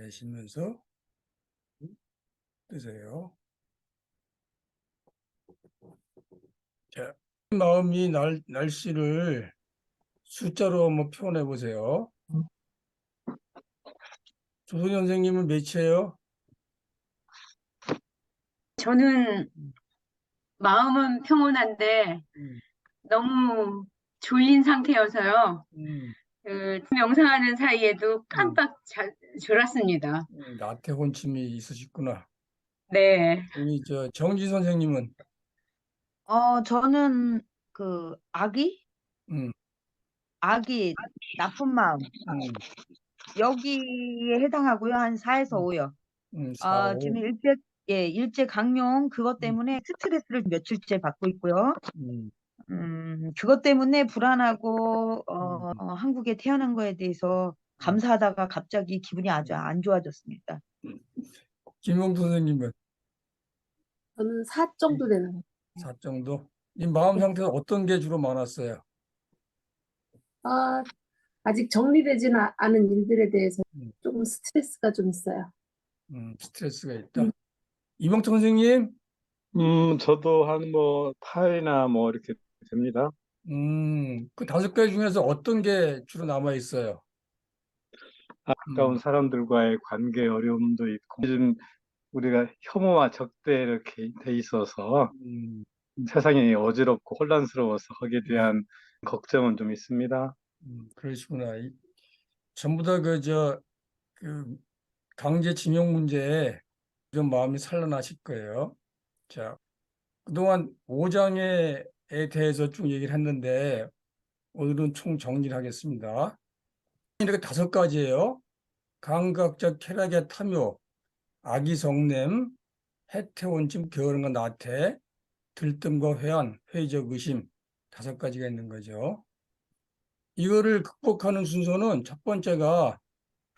내쉬면서 뜨세요. 자, 마음이 날씨를 숫자로 한번 표현해 보세요. 조선 선생님은 몇이에요? 저는 마음은 평온한데 음, 너무 졸린 상태여서요. 음, 명상하는 사이에도 음, 깜빡 졸았습니다. 나태혼침이 있으시구나. 네. 우리 정지 선생님은 저는 음, 아기, 나쁜 마음, 음, 여기에 해당하고요. 한 4에서 음, 5요. 4, 지금 5, 일제 강령 그것 음, 때문에 스트레스를 며칠째 받고 있고요. 음, 그것 때문에 불안하고, 음, 한국에 태어난 거에 대해서 음. 감사하다가 갑자기 기분이 아주 안 좋아졌습니다. 김용도 선생님은 저는 4 정도 되는 것 4 정도? 이 마음 같아요. 상태는 어떤 게 주로 많았어요? 아, 아직 정리되지는 않은 일들에 대해서 음, 조금 스트레스가 좀 있어요. 스트레스가 음, 있다. 이명태 선생님, 저도 한 뭐 8이나 뭐 이렇게 됩니다. 그 5가지 중에서 어떤 게 주로 남아 있어요? 가까운 사람들과의 관계 어려움도 있고, 요즘 우리가 혐오와 적대 이렇게 돼 있어서 음, 세상이 어지럽고 혼란스러워서 거기에 음, 대한 걱정은 좀 있습니다. 그러시구나. 전부 다 그 강제징용 문제에 좀 마음이 산란하실 거예요. 자, 그동안 5장에 대해서 쭉 얘기를 했는데 오늘은 총 정리를 하겠습니다. 이렇게 5가지예요. 감각적 쾌락의 탐욕, 악의 성냄, 해태원침, 게으름과 나태, 들뜸과 회한, 회의적 의심 5가지가 있는 거죠. 이거를 극복하는 순서는 첫 번째가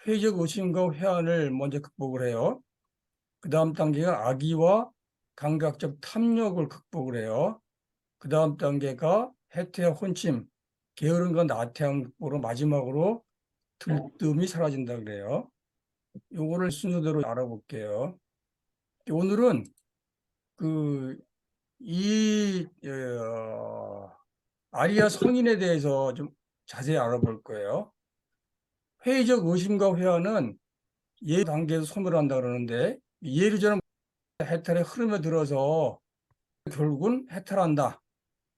회의적 의심과 회한을 먼저 극복을 해요. 그 다음 단계가 악의와 감각적 탐욕을 극복을 해요. 그 다음 단계가 해태와 혼침, 게으름과 나태함 극복으로 마지막으로 들뜸이 사라진다 그래요. 요거를 순서대로 알아볼게요. 오늘은 그, 아리아 성인에 대해서 좀 자세히 알아볼 거예요. 회의적 의심과 회화는 예 단계에서 소멸한다 그러는데 예류자는 해탈의 흐름에 들어서 결국은 해탈한다.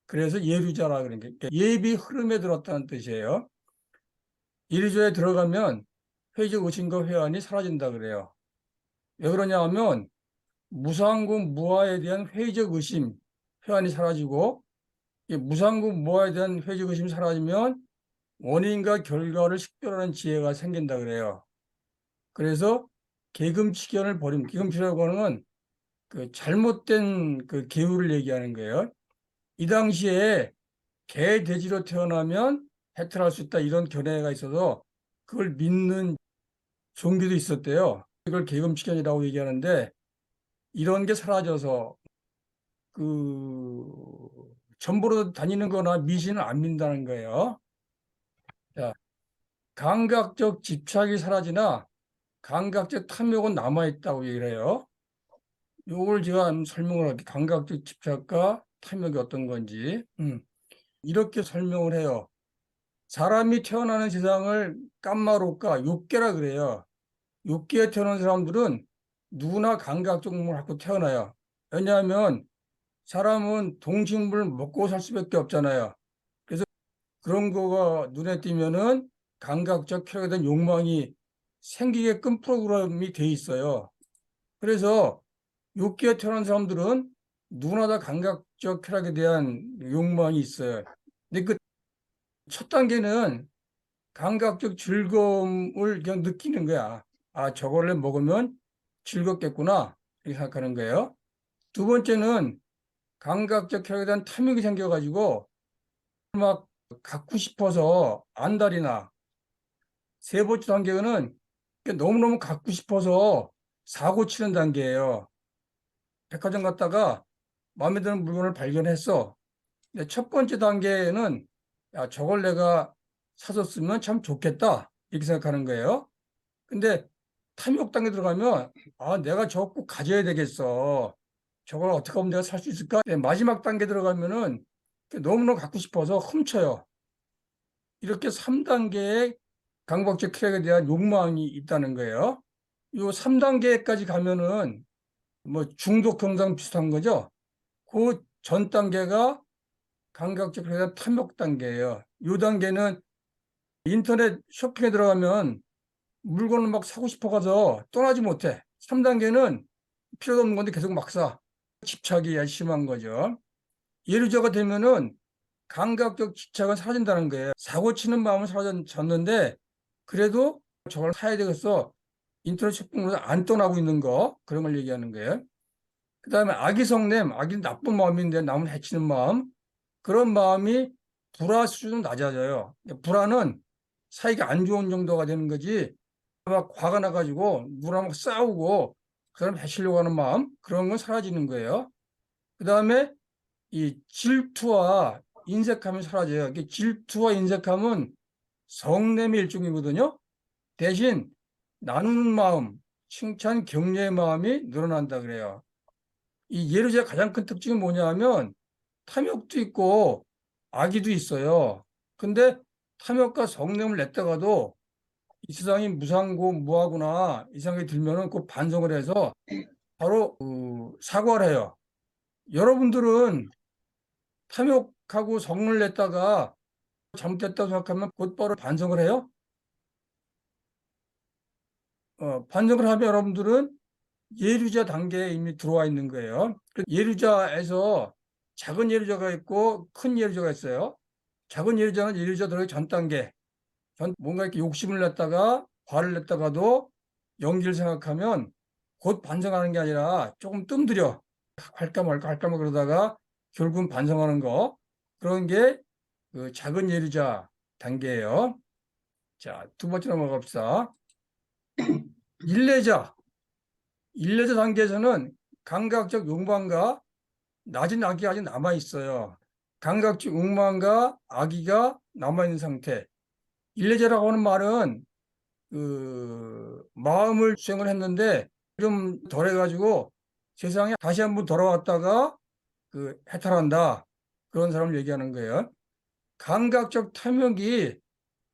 그래서 예류자라 그러는 게 예비 흐름에 들었다는 뜻이에요. 예류자에 들어가면 회의적 의심과 회한이 사라진다 그래요. 왜 그러냐 하면 무상구 무아에 대한 회의적 의심, 회한이 사라지고 무상구 무아에 대한 회의적 의심이 사라지면 원인과 결과를 식별하는 지혜가 생긴다 그래요. 그래서 계금치견을 버림, 계금치라고 하는 건 그 잘못된 그 계율을 얘기하는 거예요. 이 당시에 개, 돼지로 태어나면 해탈할 수 있다 이런 견해가 있어서 그걸 믿는 종교도 있었대요. 이걸 계금치견이라고 얘기하는데 이런 게 사라져서 그 전보로 다니는 거나 미신을 안 믿는다는 거예요. 자, 감각적 집착이 사라지나 감각적 탐욕은 남아있다고 얘기를 해요. 요걸 제가 한번 설명을 할게요. 감각적 집착과 탐욕이 어떤 건지. 이렇게 설명을 해요. 사람이 태어나는 세상을 깜마로까 욕계라 그래요. 욕계에 태어난 사람들은 누구나 감각적 몸을 갖고 태어나요. 왜냐하면 사람은 동식물 먹고 살 수밖에 없잖아요. 그래서 그런 거가 눈에 띄면은 감각적 쾌락에 대한 욕망이 생기게끔 프로그램이 돼 있어요. 그래서 육계에 태어난 사람들은 누구나 다 감각적 쾌락에 대한 욕망이 있어요. 근데 그 첫 단계는 감각적 즐거움을 그냥 느끼는 거야. 아, 저거를 먹으면 즐겁겠구나. 이렇게 생각하는 거예요. 두 번째는 감각적 쾌락에 대한 탐욕이 생겨가지고 막 갖고 싶어서 안달이 나. 세 번째 단계는 너무너무 갖고 싶어서 사고 치는 단계예요. 백화점 갔다가 마음에 드는 물건을 발견했어. 근데 첫 번째 단계는 야, 저걸 내가 사줬으면 참 좋겠다. 이렇게 생각하는 거예요. 근데 탐욕 단계 들어가면 내가 저거 꼭 가져야 되겠어. 저걸 어떻게 하면 내가 살 수 있을까? 네, 마지막 단계 들어가면은 너무너무 갖고 싶어서 훔쳐요. 이렇게 3단계의 강박적 쾌락에 대한 욕망이 있다는 거예요. 요 3단계까지 가면은 뭐 중독 경상 비슷한 거죠. 그 전 단계가 감각적 쾌락 탐욕 단계예요. 요 단계는 인터넷 쇼핑에 들어가면 물건을 막 사고 싶어가서 떠나지 못해. 3단계는 필요도 없는 건데 계속 막 사. 집착이 심한 거죠. 예루자가 되면은 감각적 집착은 사라진다는 거예요. 사고 치는 마음은 사라졌는데 그래도 저걸 사야 되겠어. 인터넷 쇼핑으로 안 떠나고 있는 거 그런 걸 얘기하는 거예요. 그 다음에 악의성냄, 악이 나쁜 마음인데 남을 해치는 마음 그런 마음이 불화 수준은 낮아져요. 불화는 사이가 안 좋은 정도가 되는 거지 막 화가 나가지고 누구랑 막 싸우고 그 사람 해치려고 하는 마음 그런 건 사라지는 거예요. 그 다음에 이 질투와 인색함이 사라져요. 이게 질투와 인색함은 성냄의 일종이거든요. 대신 나누는 마음, 칭찬, 격려의 마음이 늘어난다 그래요. 이 예루자의 가장 큰 특징이 뭐냐 하면 탐욕도 있고 악의도 있어요. 근데 탐욕과 성냄을 냈다가도 이 세상이 무상고 무하구나 이 생각이 들면은 그 반성을 해서 바로 사과를 해요. 여러분들은 탐욕하고 성을 냈다가 잘못됐다고 생각하면 곧바로 반성을 해요. 반성을 하면 여러분들은 예류자 단계에 이미 들어와 있는 거예요. 예류자에서 작은 예류자가 있고 큰 예류자가 있어요. 작은 예류자는 예류자 들어가기 전 단계. 뭔가 이렇게 욕심을 냈다가 화를 냈다가도 연기를 생각하면 곧 반성하는 게 아니라 조금 뜸들여 할까 말까 그러다가 결국은 반성하는 거 그런 게 그 작은 예류자 단계예요. 자, 두 번째 넘어갑시다. 일례자 단계에서는 감각적 욕망과 낮은 악의가 아직 남아 있어요. 감각적 욕망과 악의가 남아 있는 상태. 일례자라고 하는 말은 그 마음을 수행을 했는데 좀 덜해가지고 세상에 다시 한번 돌아왔다가 그 해탈한다 그런 사람을 얘기하는 거예요. 감각적 탐욕이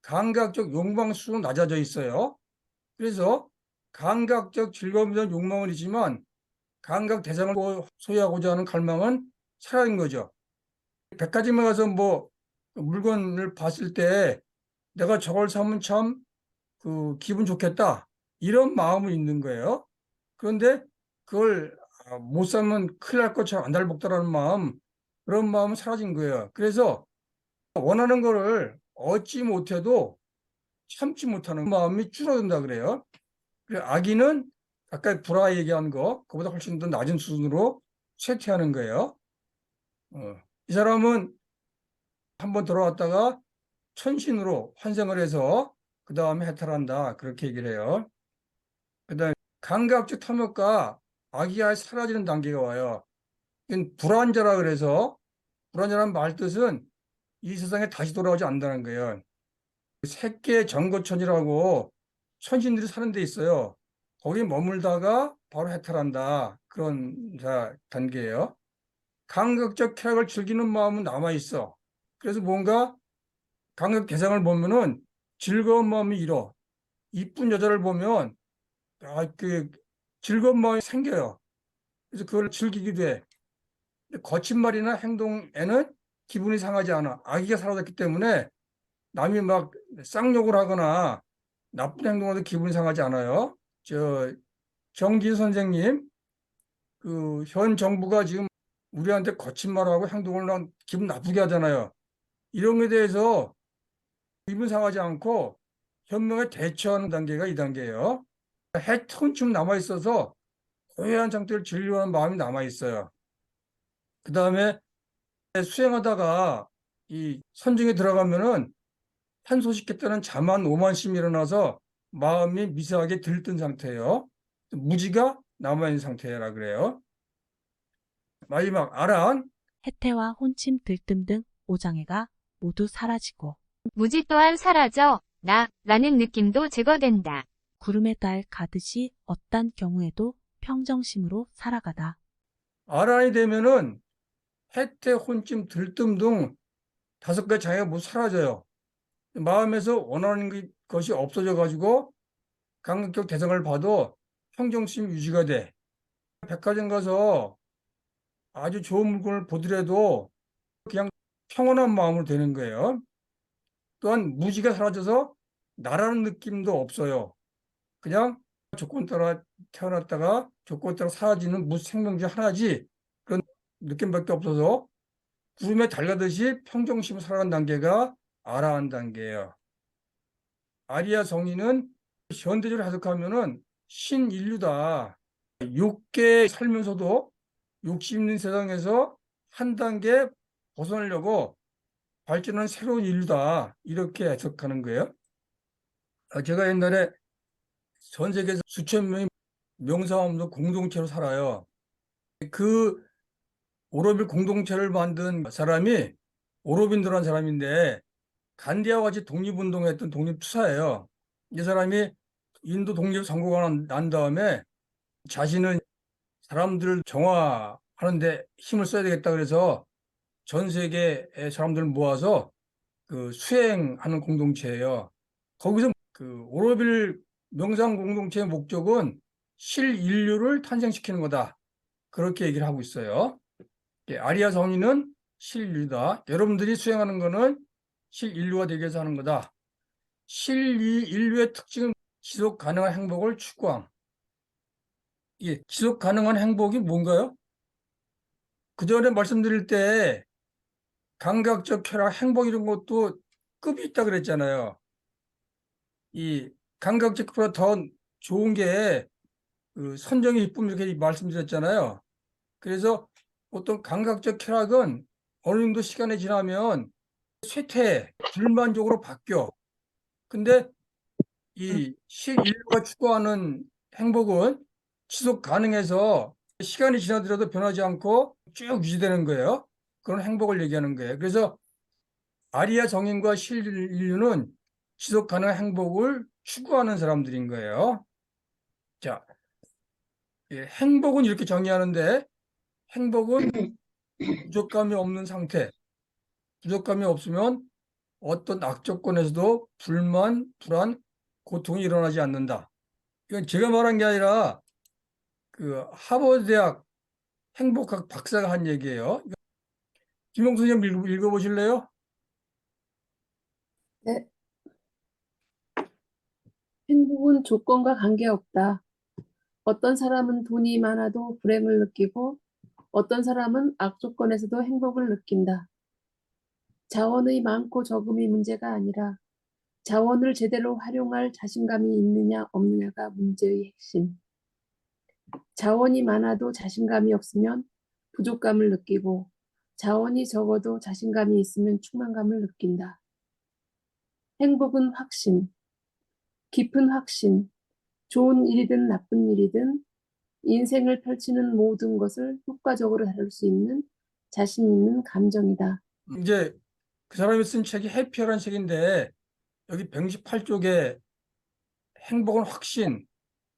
감각적 욕망 수준 낮아져 있어요. 그래서 감각적 즐거움이든 욕망은 있지만 감각 대상을 소유하고자 하는 갈망은 사라진 거죠. 백화점에 가서 뭐 물건을 봤을 때 내가 저걸 사면 참 그 기분 좋겠다 이런 마음은 있는 거예요. 그런데 그걸 못 사면 큰일 날 것처럼 안달복달하는 마음 그런 마음은 사라진 거예요. 그래서 원하는 거를 얻지 못해도 참지 못하는 마음이 줄어든다 그래요. 그리고 악의는 아까 불화 얘기한 거 그보다 훨씬 더 낮은 수준으로 쇠퇴하는 거예요. 이 사람은 한번 돌아왔다가 천신으로 환생을 해서 그 다음에 해탈한다 그렇게 얘기를 해요. 그 다음에 감각적 탐욕과 악의가 사라지는 단계가 와요. 이건 불안자라 그래서 불안자라는 말 뜻은 이 세상에 다시 돌아오지 않는다는 거예요. 색계 정거천이라고 천신들이 사는 데 있어요. 거기 머물다가 바로 해탈한다. 그런 단계예요. 감각적 쾌락을 즐기는 마음은 남아있어. 그래서 뭔가 감각 대상을 보면은 즐거운 마음이 일어. 이쁜 여자를 보면 그 즐거운 마음이 생겨요. 그래서 그걸 즐기기도 해. 거친 말이나 행동에는 기분이 상하지 않아. 악의가 사라졌기 때문에 남이 막 쌍욕을 하거나 나쁜 행동을 해도 기분이 상하지 않아요. 정진 선생님, 그 현 정부가 지금 우리한테 거친 말하고 행동을 기분 나쁘게 하잖아요. 이런 것에 대해서 기분 상하지 않고 현명에 대처하는 단계가 이 단계예요. 해통쯤 남아 있어서 고요한 상태를 즐기려는 마음이 남아 있어요. 그 다음에 수행하다가 이 선정에 들어가면은 한소식했다는 자만 오만심이 일어나서 마음이 미세하게 들뜬 상태예요. 무지가 남아있는 상태라 그래요. 마지막 아란 해태와 혼침, 들뜸 등 오장애가 모두 사라지고 무지 또한 사라져, 라는 느낌도 제거된다. 구름에 달 가듯이 어떤 경우에도 평정심으로 살아가다. 아란이 되면은 해태, 혼침, 들뜸 등 5가지 장애가 모두 사라져요. 마음에서 원하는 것이 없어져 가지고 감각적 대상을 봐도 평정심 유지가 돼. 백화점 가서 아주 좋은 물건을 보더라도 그냥 평온한 마음으로 되는 거예요. 또한 무지가 사라져서 나라는 느낌도 없어요. 그냥 조건 따라 태어났다가 조건 따라 사라지는 무생명체 하나지, 그런 느낌밖에 없어서 구름에 달가듯이 평정심을 살아가는 단계가 아라한 단계예요. 아리아 성인은 현대적으로 해석하면은 신인류다. 욕계 살면서도 욕심 있는 세상에서 한 단계 벗어나려고 발전한 새로운 인류다. 이렇게 해석하는 거예요. 제가 옛날에 전 세계에서 수천 명이 명상 없는 공동체로 살아요. 그 오로빌 공동체를 만든 사람이 오로빈도라는 사람인데, 간디아와 같이 독립운동했던 독립투사예요. 이 사람이 인도 독립 선고가 난 다음에 자신은 사람들을 정화하는데 힘을 써야 되겠다 그래서 전 세계의 사람들을 모아서 그 수행하는 공동체예요. 거기서 그 오로빌 명상 공동체의 목적은 실인류를 탄생시키는 거다. 그렇게 얘기를 하고 있어요. 아리아 성인은 실인류다. 여러분들이 수행하는 거는 실인류가 되기 위해서 하는 거다. 실인류의 특징은 지속 가능한 행복을 추구함. 지속 가능한 행복이 뭔가요? 그 전에 말씀드릴 때 감각적 쾌락, 행복 이런 것도 급이 있다 그랬잖아요. 이 감각적 쾌락 더 좋은 게 그 선정의 기쁨 이렇게 말씀드렸잖아요. 그래서 어떤 감각적 쾌락은 어느 정도 시간이 지나면 쇠퇴, 불만족으로 바뀌어. 근데 이 실인류가 추구하는 행복은 지속 가능해서 시간이 지나더라도 변하지 않고 쭉 유지되는 거예요. 그런 행복을 얘기하는 거예요. 그래서 아리아 정인과 실인류는 지속 가능한 행복을 추구하는 사람들인 거예요. 자, 행복은 이렇게 정의하는데, 행복은 부족감이 없는 상태. 부족감이 없으면 어떤 악조건에서도 불만, 불안, 고통이 일어나지 않는다. 이건 제가 말한 게 아니라 그 하버드 대학 행복학 박사가 한 얘기예요. 김홍수 선생님 읽어보실래요? 네. 행복은 조건과 관계없다. 어떤 사람은 돈이 많아도 불행을 느끼고 어떤 사람은 악조건에서도 행복을 느낀다. 자원의 많고 적음이 문제가 아니라 자원을 제대로 활용할 자신감이 있느냐 없느냐가 문제의 핵심. 자원이 많아도 자신감이 없으면 부족감을 느끼고 자원이 적어도 자신감이 있으면 충만감을 느낀다. 행복은 확신, 깊은 확신, 좋은 일이든 나쁜 일이든 인생을 펼치는 모든 것을 효과적으로 다룰 수 있는 자신 있는 감정이다. 이제 그 사람이 쓴 책이 해피어라는 책인데, 여기 168쪽에 행복은 확신,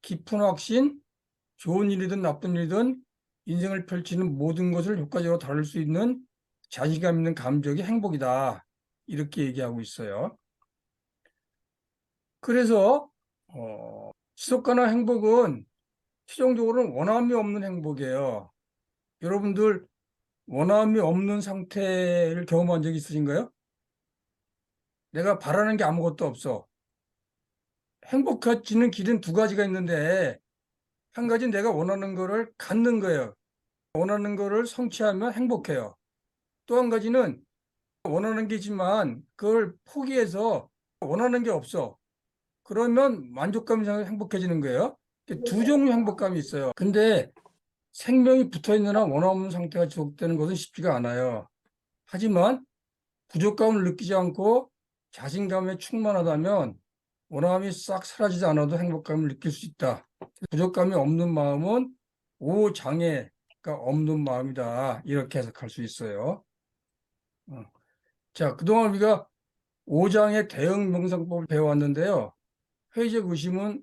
깊은 확신, 좋은 일이든 나쁜 일이든 인생을 펼치는 모든 것을 효과적으로 다룰 수 있는 자신감 있는 감정이 행복이다. 이렇게 얘기하고 있어요. 그래서 지속 가능한 행복은 최종적으로는 원함이 없는 행복이에요. 여러분들 원함이 없는 상태를 경험한 적 있으신가요? 내가 바라는 게 아무것도 없어. 행복해지는 길은 2가지가 있는데, 한 가지는 내가 원하는 거를 갖는 거예요. 원하는 거를 성취하면 행복해요. 또 한 가지는 원하는 게 있지만 그걸 포기해서 원하는 게 없어. 그러면 만족감이 생겨 행복해지는 거예요. 2종류 행복감이 있어요. 근데 생명이 붙어있는 한 원함없는 상태가 지속되는 것은 쉽지가 않아요. 하지만 부족감을 느끼지 않고 자신감에 충만하다면 원함이 싹 사라지지 않아도 행복감을 느낄 수 있다. 부족감이 없는 마음은 오장애가 없는 마음이다. 이렇게 해석할 수 있어요. 자, 그동안 우리가 5장의 대응 명상법을 배워왔는데요. 회의적 의심은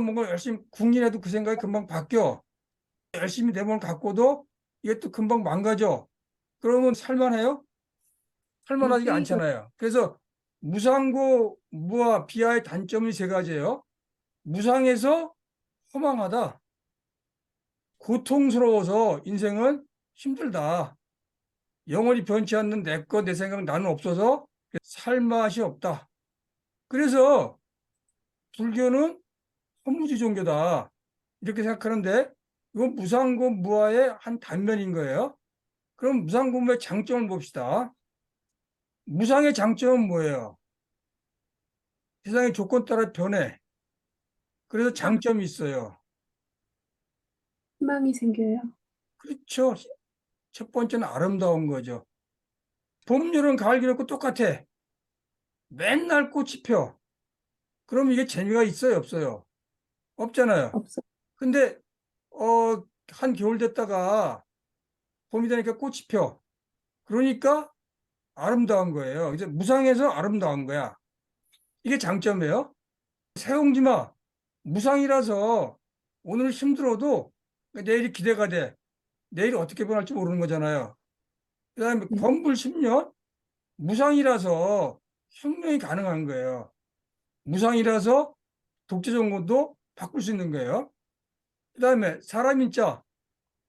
뭔가 열심히 궁리해도 그 생각이 금방 바뀌어. 열심히 내 몸을 갖고도 이게 또 금방 망가져. 그러면 살만해요? 살만하지가 회의적, 않잖아요. 그래서 무상고, 무아, 비하의 단점이 세 가지예요. 무상해서 허망하다. 고통스러워서 인생은 힘들다. 영원히 변치 않는 내 것, 내 생각, 나는 없어서 살 맛이 없다. 그래서 불교는 허무지 종교다. 이렇게 생각하는데 이건 무상고, 무아의 한 단면인 거예요. 그럼 무상고무의 장점을 봅시다. 무상의 장점은 뭐예요? 세상의 조건 따라 변해. 그래서 장점이 있어요. 희망이 생겨요. 그렇죠. 첫 번째는 아름다운 거죠. 봄, 여름, 가을, 겨울 거 똑같아. 맨날 꽃이 펴. 그럼 이게 재미가 있어요, 없어요? 없잖아요. 없어. 근데 한 겨울 됐다가 봄이 되니까 꽃이 펴. 그러니까 아름다운 거예요. 이제 무상해서 아름다운 거야. 이게 장점이에요. 세웅지 마. 무상이라서 오늘 힘들어도 내일이 기대가 돼. 내일이 어떻게 변할지 모르는 거잖아요. 그다음에 네. 건불 10년 무상이라서 혁명이 가능한 거예요. 무상이라서 독재 정권도 바꿀 수 있는 거예요. 그다음에 사람 인자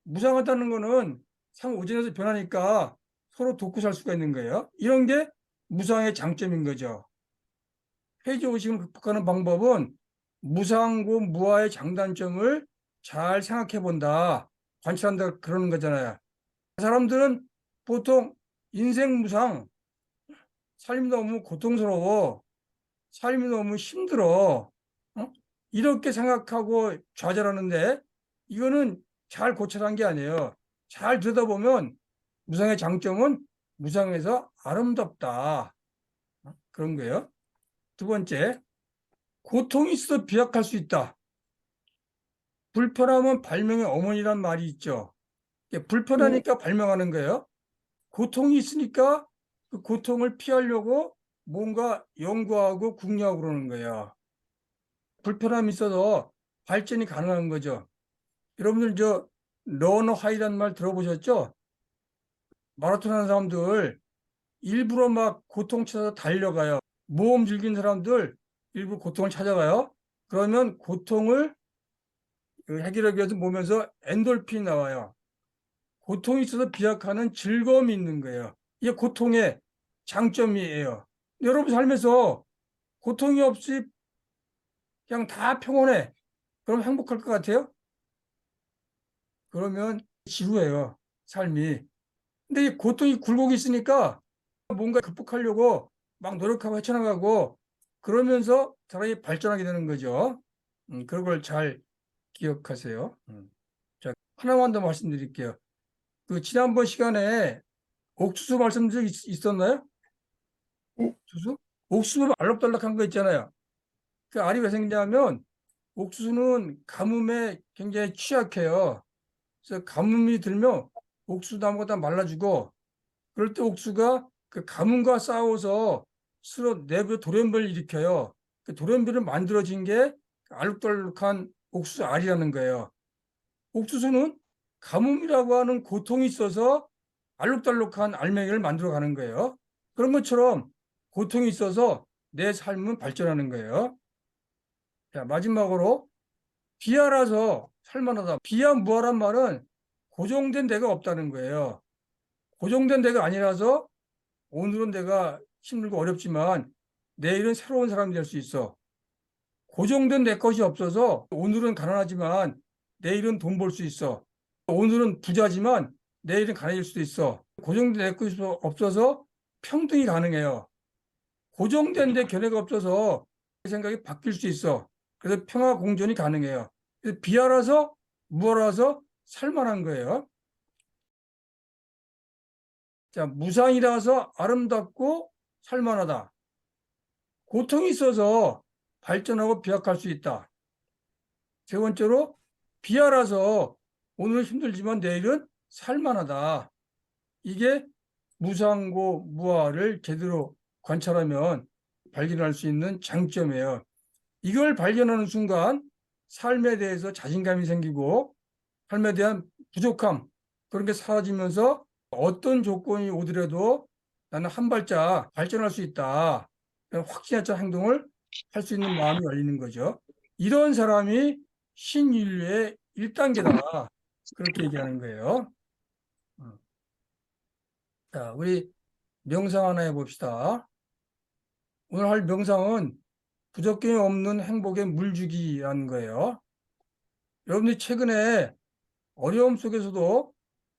무상하다는 거는 상호전에서 변하니까 서로 돕고 살 수가 있는 거예요. 이런 게 무상의 장점인 거죠. 회의적의식을 극복하는 방법은 무상고 무아의 장단점을 잘 생각해 본다. 관찰한다 그러는 거잖아요. 사람들은 보통 인생 무상, 삶이 너무 고통스러워, 삶이 너무 힘들어, 이렇게 생각하고 좌절하는데 이거는 잘 고찰한 게 아니에요. 잘 들여다보면 무상의 장점은 무상에서 아름답다. 그런 거예요. 두 번째, 고통이 있어 비약할 수 있다. 불편하면 발명의 어머니란 말이 있죠. 네. 불편하니까 발명하는 거예요. 고통이 있으니까 그 고통을 피하려고 뭔가 연구하고 궁리하고 그러는 거예요. 불편함이 있어서 발전이 가능한 거죠. 여러분들 러너 하이라는 말 들어보셨죠? 마라톤 하는 사람들 일부러 막 고통 찾아서 달려가요. 모험 즐긴 사람들 일부러 고통을 찾아가요. 그러면 고통을 해결하기 위해서 몸에서 엔돌핀이 나와요. 고통이 있어서 비약하는 즐거움이 있는 거예요. 이게 고통의 장점이에요. 여러분 삶에서 고통이 없이 그냥 다 평온해. 그럼 행복할 것 같아요? 그러면 지루해요. 삶이. 근데 이 고통이 굴곡이 있으니까 뭔가 극복하려고 막 노력하고 헤쳐나가고 그러면서 사람이 발전하게 되는 거죠. 그런 걸 잘 기억하세요. 자, 하나만 더 말씀드릴게요. 그 지난번 시간에 옥수수 말씀드린 적 있었나요? 네. 옥수수? 옥수수 알록달록한 거 있잖아요. 그 알이 왜 생기냐면 옥수수는 가뭄에 굉장히 취약해요. 그래서 가뭄이 들면 옥수수 나무가 다 말라지고 그럴 때 옥수수가 그 가뭄과 싸워서 스스로 내부에 돌연변을 일으켜요. 그 돌연변을 만들어진 게 알록달록한 옥수수 알이라는 거예요. 옥수수는 가뭄이라고 하는 고통이 있어서 알록달록한 알맹이를 만들어 가는 거예요. 그런 것처럼 고통이 있어서 내 삶은 발전하는 거예요. 자, 마지막으로 비하라서 살만하다. 비하무하란 말은 고정된 데가 없다는 거예요. 고정된 데가 아니라서 오늘은 내가 힘들고 어렵지만 내일은 새로운 사람이 될 수 있어. 고정된 내 것이 없어서 오늘은 가난하지만 내일은 돈 벌 수 있어. 오늘은 부자지만 내일은 가난해질 수도 있어. 고정된 내 것이 없어서 평등이 가능해요. 고정된 데 견해가 없어서 생각이 바뀔 수 있어. 그래서 평화 공존이 가능해요. 그래서 비하라서 무하라서 살만한 거예요. 자, 무상이라서 아름답고 살만하다. 고통이 있어서 발전하고 비약할 수 있다. 세 번째로 비하라서 오늘 힘들지만 내일은 살만하다. 이게 무상고 무아를 제대로 관찰하면 발견할 수 있는 장점이에요. 이걸 발견하는 순간 삶에 대해서 자신감이 생기고 삶에 대한 부족함 그런 게 사라지면서 어떤 조건이 오더라도 나는 한 발짝 발전할 수 있다. 확신에 찬 행동을 할 수 있는 마음이 열리는 거죠. 이런 사람이 신인류의 1단계다. 그렇게 얘기하는 거예요. 자, 우리 명상 하나 해봅시다. 오늘 할 명상은 부족함이 없는 행복의 물주기라는 거예요. 여러분들이 최근에 어려움 속에서도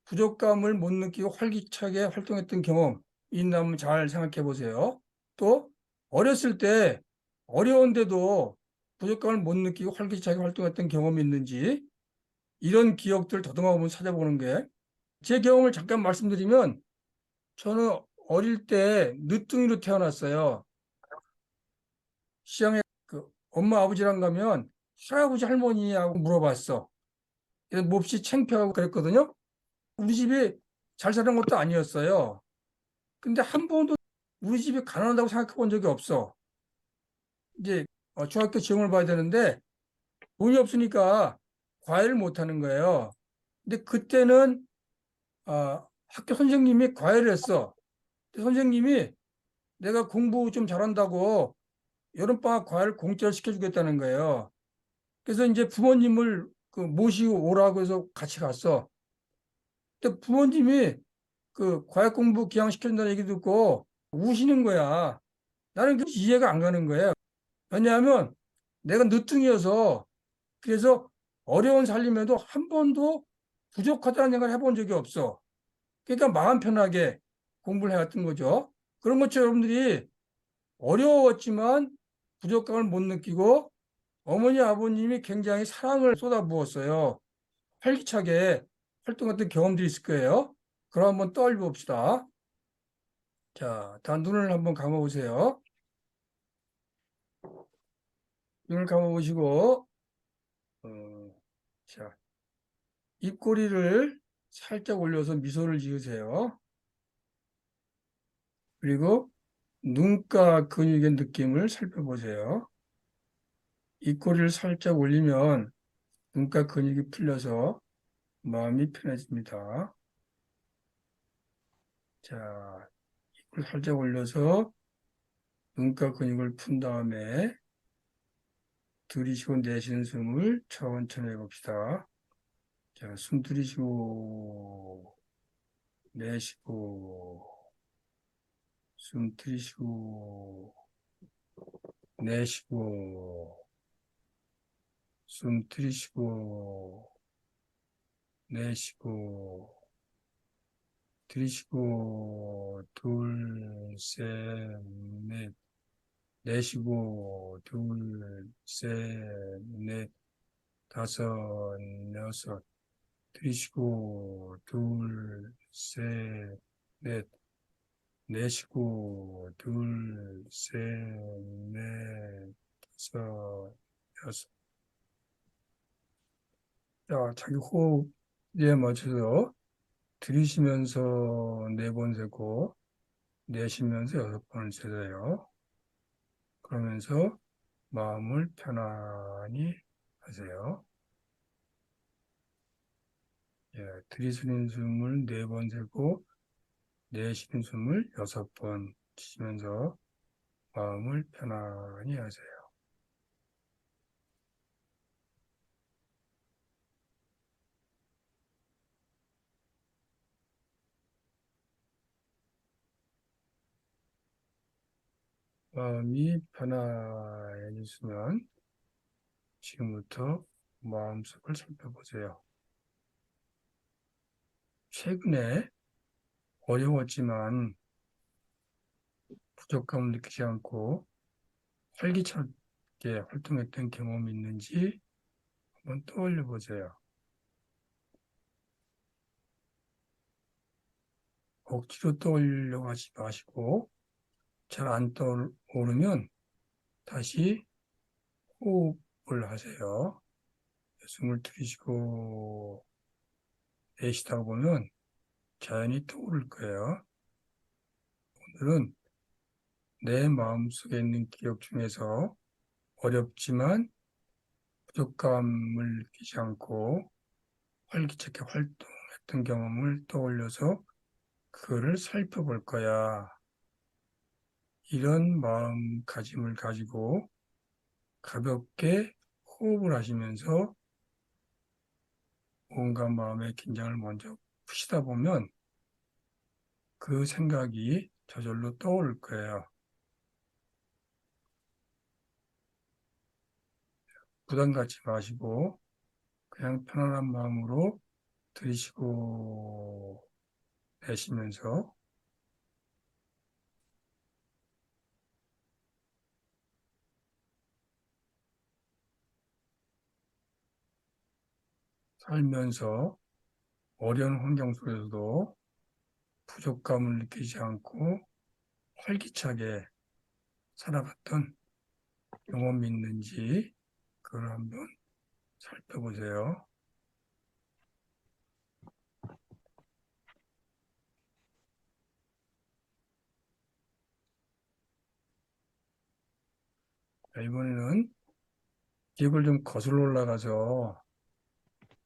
부족감을 못 느끼고 활기차게 활동했던 경험 있나면 잘 생각해 보세요. 또 어렸을 때 어려운데도 부족감을 못 느끼고 활기차게 활동했던 경험이 있는지 이런 기억들 더듬어 보면 찾아보는 게 제 경험을 잠깐 말씀드리면 저는 어릴 때 늦둥이로 태어났어요. 시장에 엄마 아버지랑 가면 할아버지 할머니하고 물어봤어. 그래서 몹시 창피하고 그랬거든요. 우리 집이 잘 사는 것도 아니었어요. 근데 한 번도 우리 집이 가난하다고 생각해 본 적이 없어. 이제 중학교 시험을 봐야 되는데 돈이 없으니까 과외를 못 하는 거예요. 근데 그때는 학교 선생님이 과외를 했어. 근데 선생님이 내가 공부 좀 잘한다고 여름방학 과외를 공짜로 시켜주겠다는 거예요. 그래서 이제 부모님을 모시고 오라고 해서 같이 갔어. 근데 부모님이 과외 공부 기왕시킨다는 얘기 듣고 우시는 거야. 나는 그 이해가 안 가는 거예요. 왜냐하면 내가 늦둥이어서 그래서 어려운 살림에도 한 번도 부족하다는 생각을 해본 적이 없어. 그러니까 마음 편하게 공부를 해왔던 거죠. 그런 것처럼 여러분들이 어려웠지만 부족감을 못 느끼고 어머니 아버님이 굉장히 사랑을 쏟아부었어요. 활기차게 활동했던 경험들이 있을 거예요. 그럼 한번 떠올려 봅시다. 자, 다 눈을 한번 감아보세요. 눈을 감아보시고, 자, 입꼬리를 살짝 올려서 미소를 지으세요. 그리고 눈가 근육의 느낌을 살펴보세요. 입꼬리를 살짝 올리면 눈가 근육이 풀려서 마음이 편해집니다. 자, 입을 살짝 올려서 눈가 근육을 푼 다음에 들이쉬고 내쉬는 숨을 천천히 해봅시다. 자, 숨 들이쉬고 내쉬고 숨 들이쉬고 내쉬고 숨 들이쉬고 내쉬고 들이쉬고 둘, 셋, 넷 내쉬고 둘, 셋, 넷, 다섯, 여섯 들이쉬고 둘, 셋, 넷 내쉬고 둘, 셋, 넷, 다섯, 여섯. 자, 자기 호흡에 맞춰서 들이쉬면서 4번 세고 내쉬면서 6번을 세요. 그러면서 마음을 편안히 하세요. 예, 들이쉬는 숨을 4번 세고 내쉬는 숨을 6번 쉬면서 마음을 편안히 하세요. 마음이 편안해지시면 지금부터 마음속을 살펴보세요. 최근에 어려웠지만 부족감을 느끼지 않고 활기차게 활동했던 경험이 있는지 한번 떠올려 보세요. 억지로 떠올리려고 하지 마시고 잘 안 떠오르면 다시 호흡을 하세요. 숨을 들이쉬고 내쉬다 보면 자연히 떠오를 거예요. 오늘은 내 마음속에 있는 기억 중에서 어렵지만 부족감을 느끼지 않고 활기차게 활동했던 경험을 떠올려서 그거를 살펴볼 거야. 이런 마음가짐을 가지고 가볍게 호흡을 하시면서 온갖 마음의 긴장을 먼저 푸시다 보면 그 생각이 저절로 떠오를 거예요. 부담 갖지 마시고 그냥 편안한 마음으로 들이쉬고 내쉬면서 살면서 어려운 환경 속에서도 부족감을 느끼지 않고 활기차게 살아갔던 경험이 있는지 그걸 한번 살펴보세요. 자, 이번에는 기억을 좀 거슬러 올라가서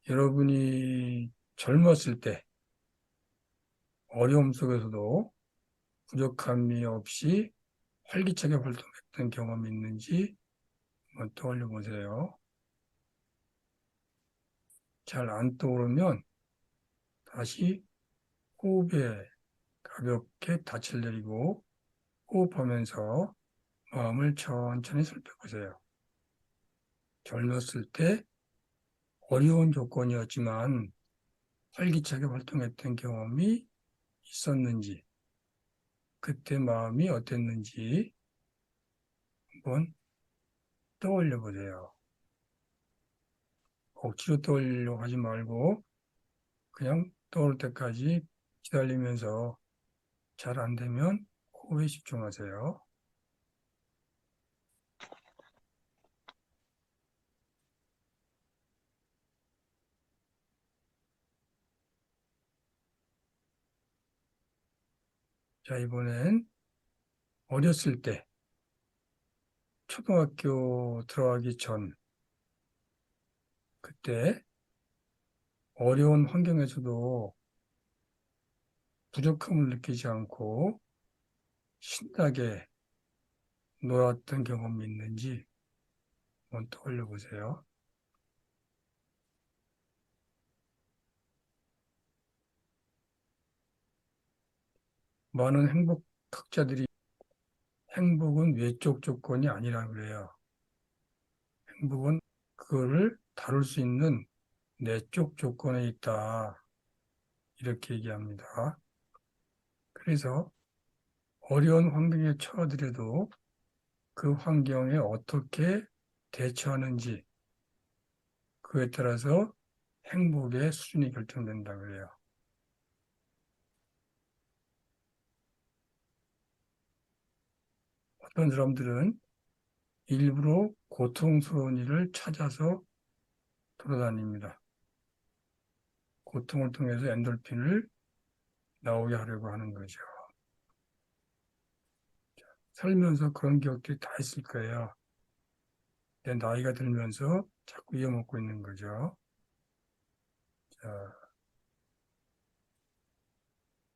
여러분이 젊었을 때 어려움 속에서도 부족함이 없이 활기차게 활동했던 경험이 있는지 한번 떠올려 보세요. 잘 안 떠오르면 다시 호흡에 가볍게 닻을 내리고 호흡하면서 마음을 천천히 살펴보세요. 젊었을 때 어려운 조건이었지만 활기차게 활동했던 경험이 있었는지, 그때 마음이 어땠는지 한번 떠올려 보세요. 억지로 떠올리려고 하지 말고 그냥 떠올 때까지 기다리면서 잘 안 되면 호흡에 집중하세요. 자, 이번엔 어렸을 때 초등학교 들어가기 전 그때 어려운 환경에서도 부족함을 느끼지 않고 신나게 놀았던 경험이 있는지 한번 떠올려 보세요. 많은 행복학자들이 행복은 외적 조건이 아니라 그래요. 행복은 그거를 다룰 수 있는 내적 조건에 있다. 이렇게 얘기합니다. 그래서 어려운 환경에 처하더라도 그 환경에 어떻게 대처하는지 그에 따라서 행복의 수준이 결정된다 그래요. 어떤 사람들은 일부러 고통스러운 일을 찾아서 돌아다닙니다. 고통을 통해서 엔돌핀을 나오게 하려고 하는 거죠. 살면서 그런 기억들이 다 있을 거예요. 내 나이가 들면서 자꾸 잊어먹고 있는 거죠. 자,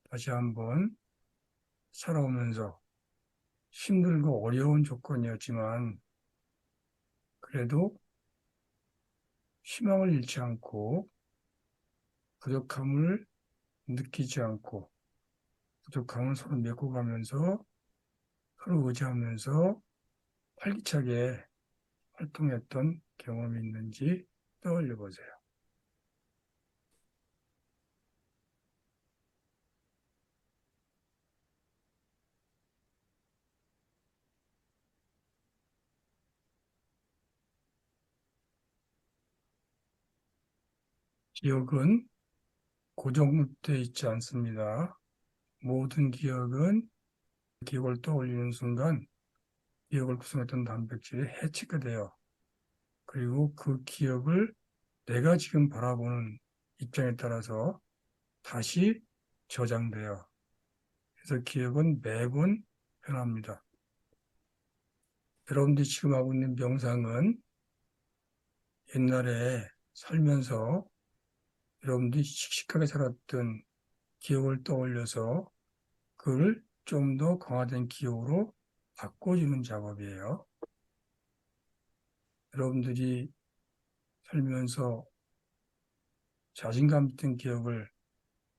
다시 한번 살아오면서 힘들고 어려운 조건이었지만 그래도 희망을 잃지 않고 부족함을 느끼지 않고 부족함을 서로 메꿔가면서 서로 의지하면서 활기차게 활동했던 경험이 있는지 떠올려 보세요. 기억은 고정되어 있지 않습니다. 모든 기억은 기억을 떠올리는 순간 기억을 구성했던 단백질이 해치가 돼요. 그리고 그 기억을 내가 지금 바라보는 입장에 따라서 다시 저장돼요. 그래서 기억은 매번 변합니다. 여러분들이 지금 하고 있는 명상은 옛날에 살면서 여러분들이 씩씩하게 살았던 기억을 떠올려서 그걸 좀 더 강화된 기억으로 바꿔주는 작업이에요. 여러분들이 살면서 자신감 있던 기억을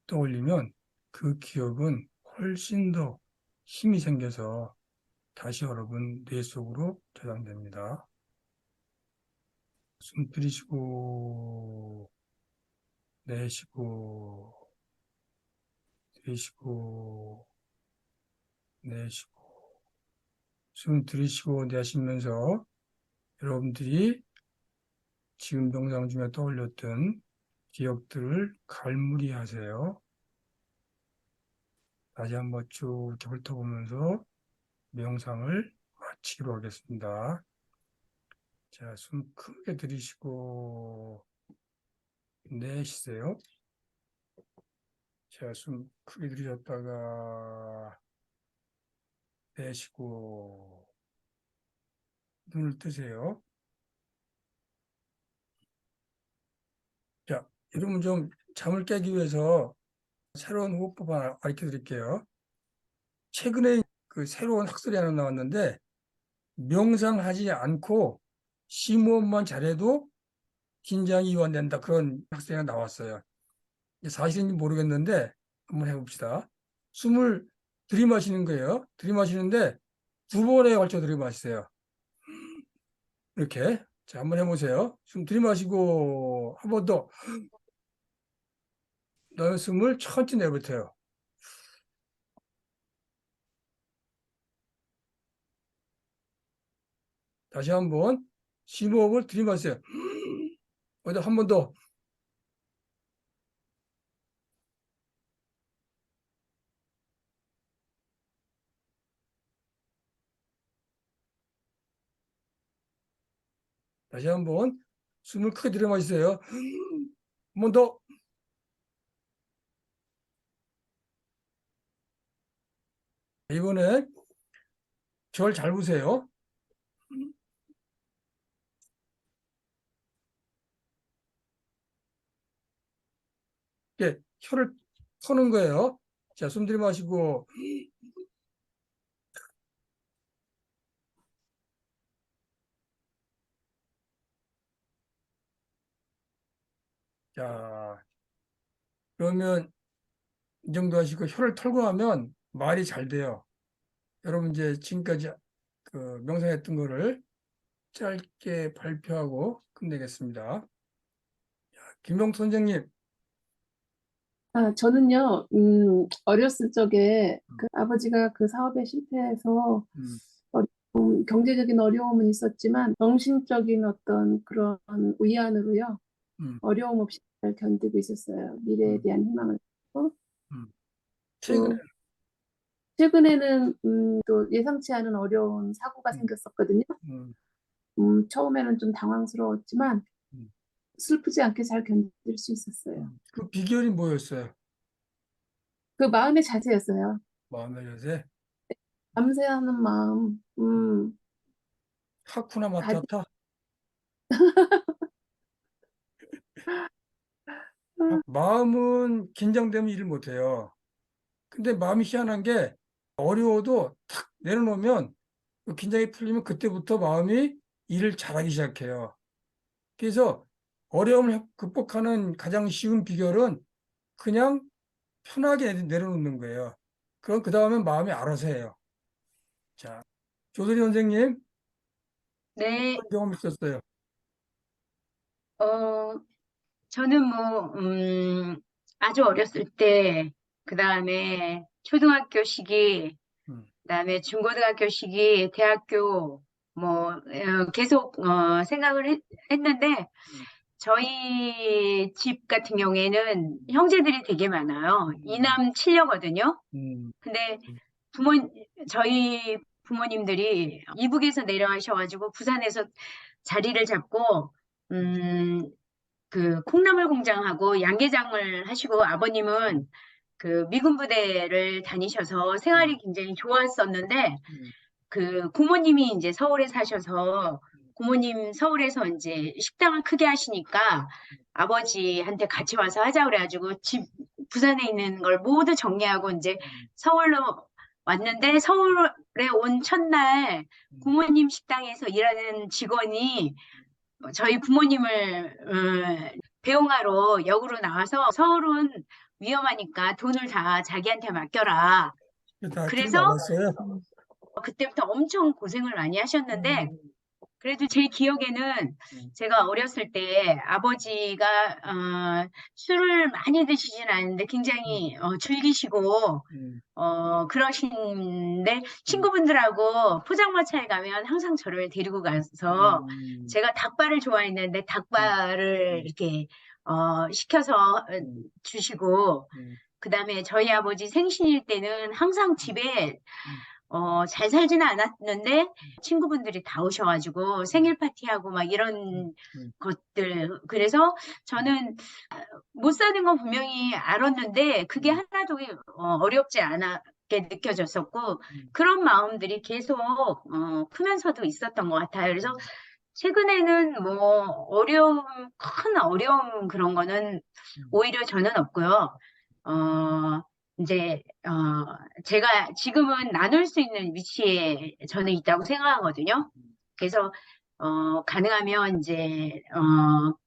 떠올리면 그 기억은 훨씬 더 힘이 생겨서 다시 여러분 뇌 속으로 저장됩니다. 숨 들이쉬고 내쉬고 들이쉬고 내쉬고 숨 들이쉬고 내쉬면서 여러분들이 지금 명상 중에 떠올렸던 기억들을 갈무리하세요. 다시 한번 쭉 훑어보면서 명상을 마치기로 하겠습니다. 자, 숨 크게 들이쉬고 내쉬세요. 자, 숨 크게 들이셨다가 내쉬고 눈을 뜨세요. 자, 여러분 좀 잠을 깨기 위해서 새로운 호흡법 하나 가르쳐 드릴게요. 최근에 그 새로운 학설이 하나 나왔는데 명상하지 않고 심호흡만 잘해도 긴장이 이완된다. 그런 학설이 나왔어요. 사실인지 모르겠는데 한번 해봅시다. 숨을 들이마시는 거예요. 들이마시는데 2번에 걸쳐 들이마시세요. 이렇게. 자, 한번 해보세요. 숨 들이마시고 한 번 더. 그다음에 숨을 천천히 내뱉어요. 다시 한번 심호흡을 들이마세요. 한 번 더. 다시 한번 숨을 크게 들이마시세요. 한 번 더. 이번에 저를 잘 보세요. 이렇게 혀를 터는 거예요. 자, 숨 들이마시고 자, 그러면 이 정도 하시고 혀를 털고 하면 말이 잘 돼요. 여러분 이제 지금까지 그 명상했던 거를 짧게 발표하고 끝내겠습니다. 김병 선생님, 저는요, 어렸을 적에 그 아버지가 그 사업에 실패해서 경제적인 어려움은 있었지만 정신적인 어떤 그런 위안으로요, 음, 어려움 없이 잘 견디고 있었어요. 미래에 음, 대한 희망을 갖고. 최근에 또 최근에는 또 예상치 않은 어려운 사고가 음, 생겼었거든요. 음, 처음에는 좀 당황스러웠지만 음, 슬프지 않게 잘 견딜 수 있었어요. 그 비결이 뭐였어요? 그 마음의 자세였어요. 마음의 요새 감사하는 마음, 하쿠나 가지, 마타타. 마음은 긴장되면 일을 못해요. 근데 마음이 희한한 게 어려워도 탁 내려놓으면 그 긴장이 풀리면 그때부터 마음이 일을 잘하기 시작해요. 그래서 어려움을 극복하는 가장 쉬운 비결은 그냥 편하게 내려놓는 거예요. 그럼 그 다음에 마음이 알아서 해요. 자, 조선희 선생님, 네, 어떤 경험 있었어요? 어, 저는 뭐, 아주 어렸을 때, 그 다음에 초등학교 시기, 음, 그다음에 중고등학교 시기, 대학교 뭐 계속 생각을 했는데 음, 저희 집 같은 경우에는 형제들이 되게 많아요. 이남 칠녀거든요. 음, 근데 부모 저희 부모님들이 이북에서 내려가셔가지고 부산에서 자리를 잡고 그 콩나물 공장하고 양계장을 하시고 아버님은 그 미군 부대를 다니셔서 생활이 굉장히 좋았었는데 음, 그 부모님이 이제 서울에 사셔서 고모님 서울에서 이제 식당을 크게 하시니까 아버지한테 같이 와서 하자 그래가지고 부산에 있는 걸 모두 정리하고 이제 서울로 왔는데 서울에 온 첫날 부모님 식당에서 일하는 직원이 저희 부모님을 배웅하러 역으로 나와서 서울은 위험하니까 돈을 다 자기한테 맡겨라. 다 그래서 들어봤어요. 그때부터 엄청 고생을 많이 하셨는데 그래도 제 기억에는 제가 어렸을 때 아버지가 술을 많이 드시진 않는데 굉장히 즐기시고 그러신데 친구분들하고 포장마차에 가면 항상 저를 데리고 가서 제가 닭발을 좋아했는데 닭발을 이렇게 시켜서 주시고 그다음에 저희 아버지 생신일 때는 항상 집에 잘 살지는 않았는데 친구분들이 다 오셔가지고 생일 파티하고 막 이런 것들. 그래서 저는 못 사는 건 분명히 알았는데 그게 하나도 어렵지 않게 느껴졌었고 그런 마음들이 계속 크면서도 있었던 것 같아요. 그래서 최근에는 뭐 큰 어려움 그런 거는 오히려 저는 없고요. 이제 제가 지금은 나눌 수 있는 위치에 저는 있다고 생각하거든요. 그래서 가능하면 이제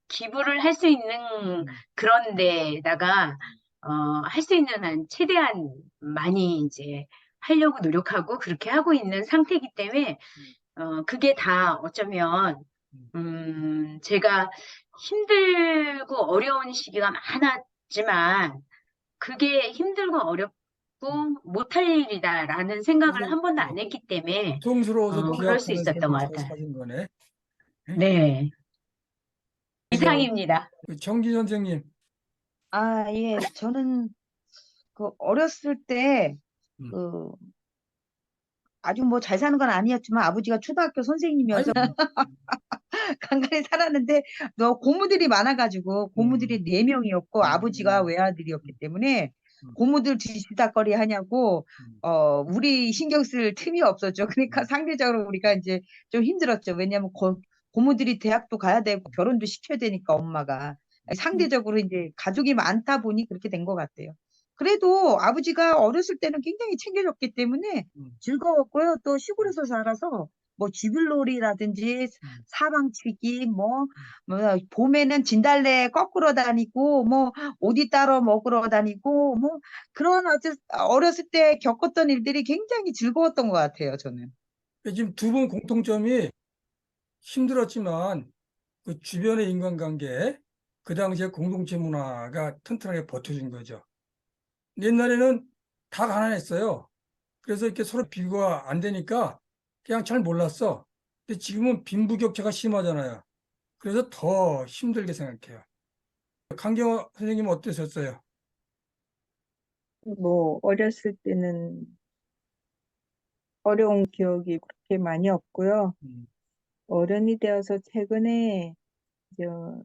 기부를 할 수 있는 그런 데다가 할 수 있는 한 최대한 많이 이제 하려고 노력하고 그렇게 하고 있는 상태이기 때문에 그게 다 어쩌면 제가 힘들고 어려운 시기가 많았지만 그게 힘들고 어렵고 못할 일이다라는 생각을 한 번도 안 했기 때문에 고통스러워서 그럴 수 비약하는 있었던 삶을 것 잘 같아요. 사신 거네. 네, 이상입니다. 정기 선생님. 아, 예. 저는 그 어렸을 때 음. 그 아주 뭐 잘 사는 건 아니었지만 아버지가 초등학교 선생님이어서 아이고, 간간히 살았는데 너 고무들이 많아가지고 고무들이 4명이었고 아버지가 외아들이었기 때문에 고무들 뒤치다거리 하냐고 우리 신경 쓸 틈이 없었죠. 그러니까 상대적으로 우리가 이제 좀 힘들었죠. 왜냐하면 고무들이 대학도 가야 되고 결혼도 시켜야 되니까 엄마가 상대적으로 이제 가족이 많다 보니 그렇게 된 것 같아요. 그래도 아버지가 어렸을 때는 굉장히 챙겨줬기 때문에 즐거웠고요. 또 시골에서 살아서 뭐 쥐불놀이라든지 사방치기 뭐 봄에는 진달래 꺾으러 다니고 뭐 오디 따러 먹으러 다니고 뭐 그런 아주 어렸을 때 겪었던 일들이 굉장히 즐거웠던 것 같아요, 저는. 지금 두 분 공통점이 힘들었지만 그 주변의 인간관계, 그 당시에 공동체 문화가 튼튼하게 버텨준 거죠. 옛날에는 다 가난했어요. 그래서 이렇게 서로 비교가 안 되니까 그냥 잘 몰랐어. 근데 지금은 빈부격차가 심하잖아요. 그래서 더 힘들게 생각해요. 강경화 선생님은 어떠셨어요? 뭐, 어렸을 때는 어려운 기억이 그렇게 많이 없고요. 음, 어른이 되어서 최근에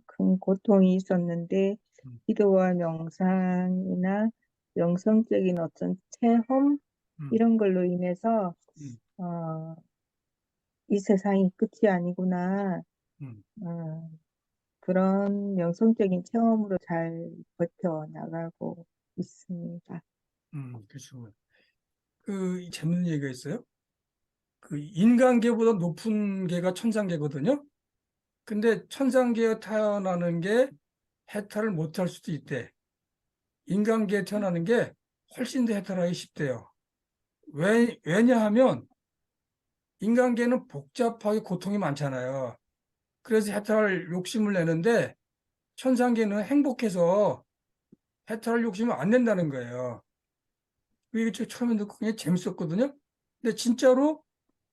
큰 고통이 있었는데, 음, 기도와 명상이나 영성적인 어떤 체험, 음, 이런 걸로 인해서, 음, 어, 이 세상이 끝이 아니구나, 음, 어, 그런 영성적인 체험으로 잘 버텨나가고 있습니다. 그렇죠. 그 재밌는 얘기가 있어요. 그 인간계보다 높은 계가 천상계거든요. 근데 천상계에 태어나는 게 해탈을 못할 수도 있대. 인간계에 태어나는 게 훨씬 더 해탈하기 쉽대요. 왜냐하면 인간계는 복잡하게 고통이 많잖아요. 그래서 해탈 욕심을 내는데 천상계는 행복해서 해탈 욕심을 안 낸다는 거예요. 이게 처음에 듣고 굉장히 재밌었거든요. 근데 진짜로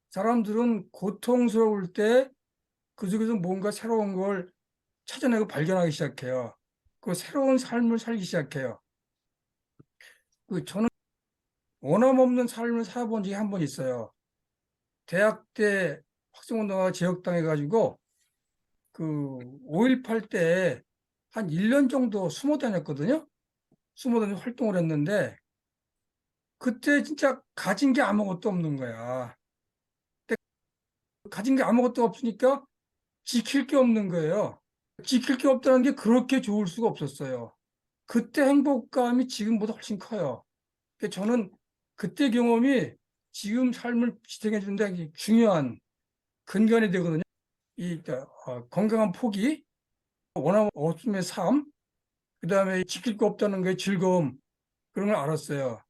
사람들은 고통스러울 때 그 속에서 뭔가 새로운 걸 찾아내고 발견하기 시작해요. 그 새로운 삶을 살기 시작해요. 저는 원함없는 삶을 살아본 적이 한 번 있어요. 대학 때 학생운동가 제역당해가지고 그 5.18 때 한 1년 정도 숨어 다녔거든요. 숨어 다니면서 활동을 했는데 그때 진짜 가진 게 아무것도 없는 거야. 근데 가진 게 아무것도 없으니까 지킬 게 없는 거예요. 지킬 게 없다는 게 그렇게 좋을 수가 없었어요. 그때 행복감이 지금보다 훨씬 커요. 그러니까 저는 그때 경험이 지금 삶을 지탱해 주는데 중요한 근간이 되거든요. 건강한 포기, 원함 없음의 삶, 그다음에 지킬 거 없다는 게 즐거움, 그런 걸 알았어요.